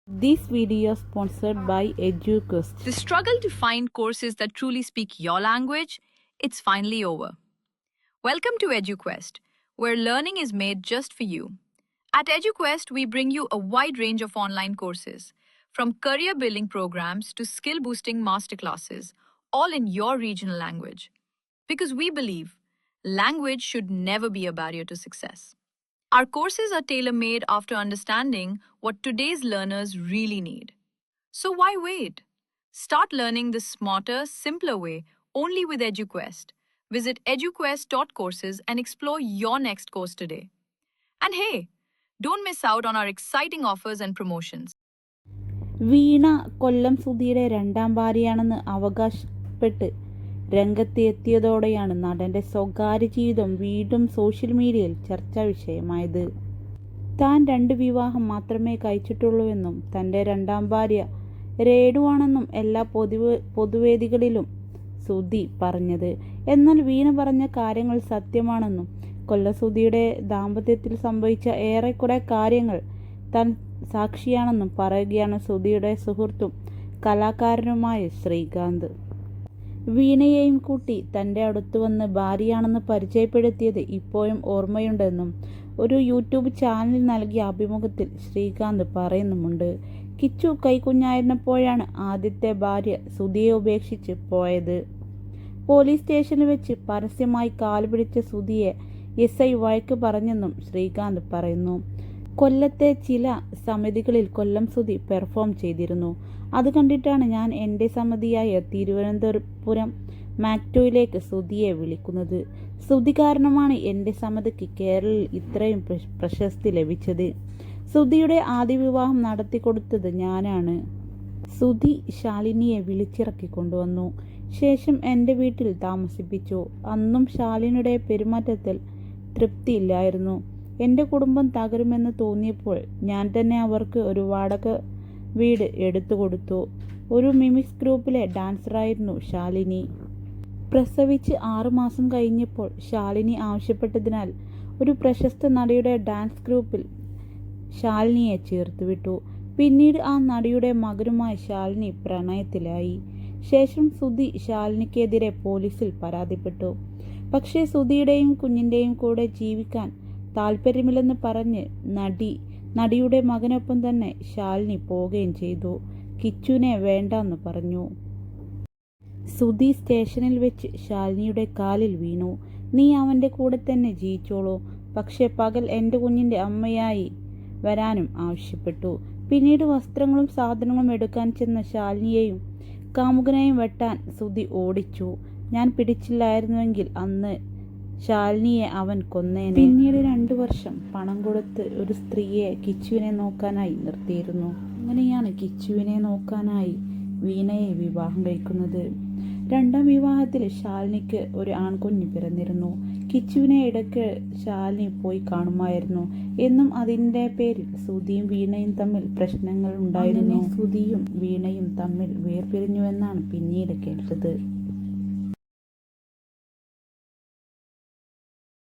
This video is sponsored by EduQuest. The struggle to find courses that truly speak your language, it's finally over. Welcome to EduQuest, where learning is made just for you. At EduQuest, we bring you a wide range of online courses, from career building programs to skill boosting masterclasses, all in your regional language. Because we believe language should never be a barrier to success. Our courses are tailor-made after understanding what today's learners really need. So why wait? Start learning the smarter, simpler way only with EduQuest. Visit eduquest.courses and explore your next course today. And hey, don't miss out on our exciting offers and promotions. വീണ കൊല്ലം സുധിയുടെ രണ്ടാം ഭാര്യയാണെന്ന് അവകാശപ്പെട്ട് രംഗത്ത് എത്തിയതോടെയാണ് നടന്റെ സ്വകാര്യ ജീവിതം വീണ്ടും social മീഡിയയിൽ ചർച്ചാ വിഷയമായത്. താൻ 2 വിവാഹം മാത്രമേ കഴിച്ചിട്ടുള്ളൂവെന്നും തൻ്റെ രണ്ടാം ഭാര്യ രേണുവാണെന്നും എല്ലാ പൊതുവേദികളിലും സുധി പറഞ്ഞത്. എന്നാൽ വീണ പറഞ്ഞ കാര്യങ്ങൾ സത്യമാണെന്നും കൊല്ലം സുധിയുടെ ദാമ്പത്യത്തിൽ സംഭവിച്ച ഏറെക്കുറെ കാര്യങ്ങൾ താൻ സാക്ഷിയാണെന്നും പറയുകയാണ് സുധിയുടെ സുഹൃത്തും കലാകാരനുമായ ശ്രീകാന്ത്. വീണയെയും കൂട്ടി തൻ്റെ അടുത്ത് വന്ന് ഭാര്യയാണെന്ന് പരിചയപ്പെടുത്തിയത് ഇപ്പോഴും ഓർമ്മയുണ്ടെന്നും ഒരു യൂട്യൂബ് ചാനലിൽ നൽകിയ അഭിമുഖത്തിൽ ശ്രീകാന്ത് പറയുന്നുമുണ്ട്. കിച്ചു കൈക്കുഞ്ഞായിരുന്നപ്പോഴാണ് ആദ്യത്തെ ഭാര്യ സുധിയെ ഉപേക്ഷിച്ച് പോയത്. പോലീസ് സ്റ്റേഷനിൽ വെച്ച് പരസ്യമായി കാലുപിടിച്ച സുധിയെ SI വഴക്ക് പറഞ്ഞെന്നും ശ്രീകാന്ത് പറയുന്നു. കൊല്ലത്തെ ചില സമിതികളിൽ കൊല്ലം സുധി പെർഫോം ചെയ്തിരുന്നു. അത് കണ്ടിട്ടാണ് ഞാൻ എൻ്റെ സമിതിയായ തിരുവനന്തപുരം മാക്ടോയിലേക്ക് സുധിയെ വിളിക്കുന്നത്. സുധി കാരണമാണ് എൻ്റെ സമിതിക്ക് കേരളത്തിൽ ഇത്രയും പ്രശസ്തി ലഭിച്ചത്. സുധിയുടെ ആദ്യ വിവാഹം നടത്തിക്കൊടുത്തത് ഞാനാണ്. സുധി ശാലിനിയെ വിളിച്ചിറക്കി കൊണ്ടുവന്നു. ശേഷം എൻ്റെ വീട്ടിൽ താമസിപ്പിച്ചു. അന്നും ശാലിനിയുടെ പെരുമാറ്റത്തിൽ തൃപ്തിയില്ലായിരുന്നു. എൻ്റെ കുടുംബം തകരുമെന്ന് തോന്നിയപ്പോൾ ഞാൻ തന്നെ അവർക്ക് ഒരു വാടക വീട് എടുത്തു കൊടുത്തു. ഒരു മിമിക്സ് ഗ്രൂപ്പിലെ ഡാൻസറായിരുന്നു ശാലിനി. പ്രസവിച്ച് 6 മാസം കഴിഞ്ഞപ്പോൾ ശാലിനി ആവശ്യപ്പെട്ടതിനാൽ ഒരു പ്രശസ്ത നടിയുടെ ഡാൻസ് ഗ്രൂപ്പിൽ ശാലിനിയെ ചേർത്തുവിട്ടു. പിന്നീട് ആ നടിയുടെ മകനുമായി ശാലിനി പ്രണയത്തിലായി. ശേഷം സുധി ശാലിനിക്കെതിരെ പോലീസിൽ പരാതിപ്പെട്ടു. പക്ഷേ സുധിയുടെയും കുഞ്ഞിൻ്റെയും കൂടെ ജീവിക്കാൻ താല്പര്യമില്ലെന്ന് പറഞ്ഞ് നടിയുടെ മകനൊപ്പം തന്നെ ശാലിനി പോവുകയും ചെയ്തു. കിച്ചുവിനെ വേണ്ടെന്ന് പറഞ്ഞു. സുധി സ്റ്റേഷനിൽ വെച്ച് ശാലിനിയുടെ കാലിൽ വീണു. നീ അവൻ്റെ കൂടെ തന്നെ ജീവിച്ചോളൂ, പക്ഷേ പകൽ എൻ്റെ കുഞ്ഞിൻ്റെ അമ്മയായി വരാനും ആവശ്യപ്പെട്ടു. പിന്നീട് വസ്ത്രങ്ങളും സാധനങ്ങളും എടുക്കാൻ ചെന്ന ശാലിനിയെയും കാമുകനെയും വെട്ടാൻ സുധി ഓടിച്ചു. ഞാൻ പിടിച്ചില്ലായിരുന്നുവെങ്കിൽ അന്ന് ശാലിനിയെ അവൻ കൊന്നേനെ. പിന്നീട് 2 വർഷം പണം കൊടുത്ത് ഒരു സ്ത്രീയെ കിച്ചുവിനെ നോക്കാനായി നിർത്തിയിരുന്നു. അങ്ങനെയാണ് കിച്ചുവിനെ നോക്കാനായി വീണയെ വിവാഹം കഴിക്കുന്നത്. രണ്ടാം വിവാഹത്തിൽ ശാലിനിക്ക് ഒരു ആൺകുഞ്ഞ് പിറന്നിരുന്നു. കിച്ചുവിനെ ഇടയ്ക്ക് ശാലിനി പോയി കാണുമായിരുന്നു. എന്നും അതിൻ്റെ പേരിൽ സുധിയും വീണയും തമ്മിൽ പ്രശ്നങ്ങൾ ഉണ്ടായിരുന്നു. സുധിയും വീണയും തമ്മിൽ വേർപിരിഞ്ഞുവെന്നാണ് പിന്നീട് കേട്ടത്.